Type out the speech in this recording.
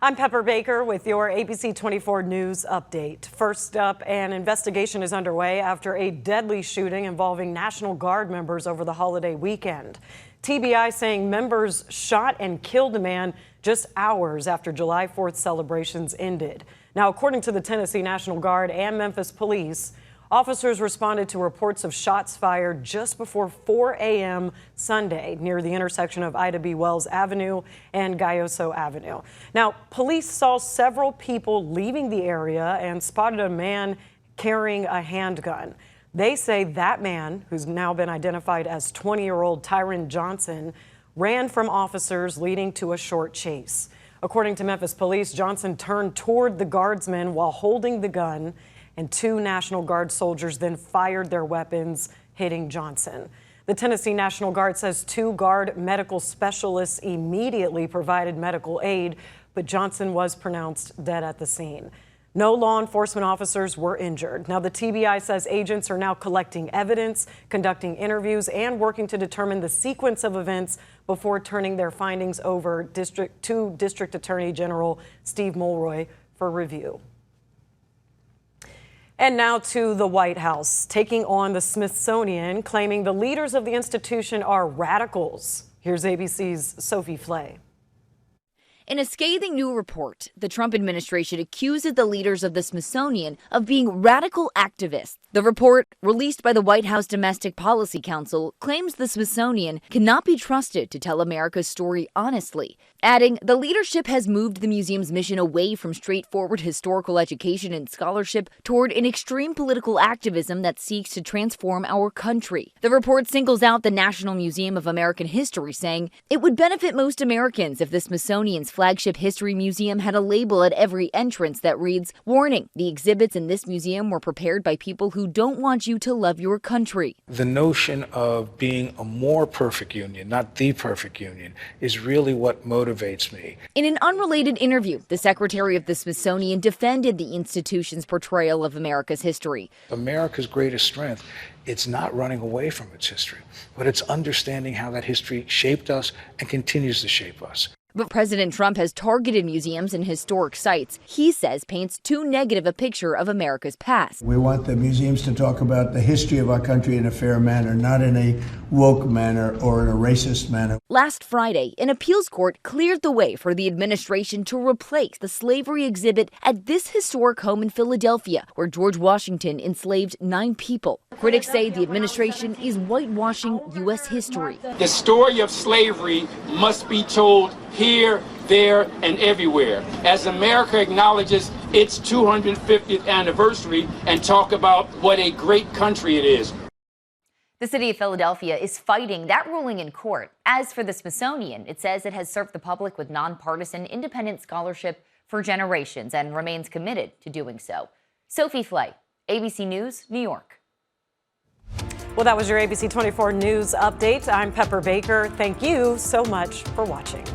I'm Pepper Baker with your ABC 24 News update. First up, an investigation is underway after a deadly shooting involving National Guard members over the holiday weekend. TBI saying members shot and killed a man just hours after July 4th celebrations ended. Now, according to the Tennessee National Guard and Memphis police, officers responded to reports of shots fired just before 4 a.m. Sunday near the intersection of Ida B. Wells Avenue and Gayoso Avenue. Now, police saw several people leaving the area and spotted a man carrying a handgun. They say that man, who's now been identified as 20-year-old Tyron Johnson, ran from officers, leading to a short chase. According to Memphis police, Johnson turned toward the guardsmen while holding the gun, and two National Guard soldiers then fired their weapons, hitting Johnson. The Tennessee National Guard says two Guard medical specialists immediately provided medical aid, but Johnson was pronounced dead at the scene. No law enforcement officers were injured. Now, the TBI says agents are now collecting evidence, conducting interviews, and working to determine the sequence of events before turning their findings over to District Attorney General Steve Mulroy for review. And now to the White House, taking on the Smithsonian, claiming the leaders of the institution are radicals. Here's ABC's Sophie Flay. In a scathing new report, the Trump administration accuses the leaders of the Smithsonian of being radical activists. The report, released by the White House Domestic Policy Council, claims the Smithsonian cannot be trusted to tell America's story honestly, adding the leadership has moved the museum's mission away from straightforward historical education and scholarship toward an extreme political activism that seeks to transform our country. The report singles out the National Museum of American History, saying it would benefit most Americans if the Smithsonian's flagship history museum had a label at every entrance that reads, "Warning, the exhibits in this museum were prepared by people who don't want you to love your country." The notion of being a more perfect union, not the perfect union, is really what motivates me. In an unrelated interview, the Secretary of the Smithsonian defended the institution's portrayal of America's history. America's greatest strength, it's not running away from its history, but it's understanding how that history shaped us and continues to shape us. But President Trump has targeted museums and historic sites he says paints too negative a picture of America's past. We want the museums to talk about the history of our country in a fair manner, not in a woke manner or in a racist manner. Last Friday, an appeals court cleared the way for the administration to replace the slavery exhibit at this historic home in Philadelphia, where George Washington enslaved 9 people. Critics say the administration is whitewashing U.S. history. The story of slavery must be told here, there, and everywhere, as America acknowledges its 250th anniversary and talk about what a great country it is. The city of Philadelphia is fighting that ruling in court. As for the Smithsonian, it says it has served the public with nonpartisan, independent scholarship for generations and remains committed to doing so. Sophie Flay, ABC News, New York. Well, that was your ABC 24 News update. I'm Pepper Baker. Thank you so much for watching.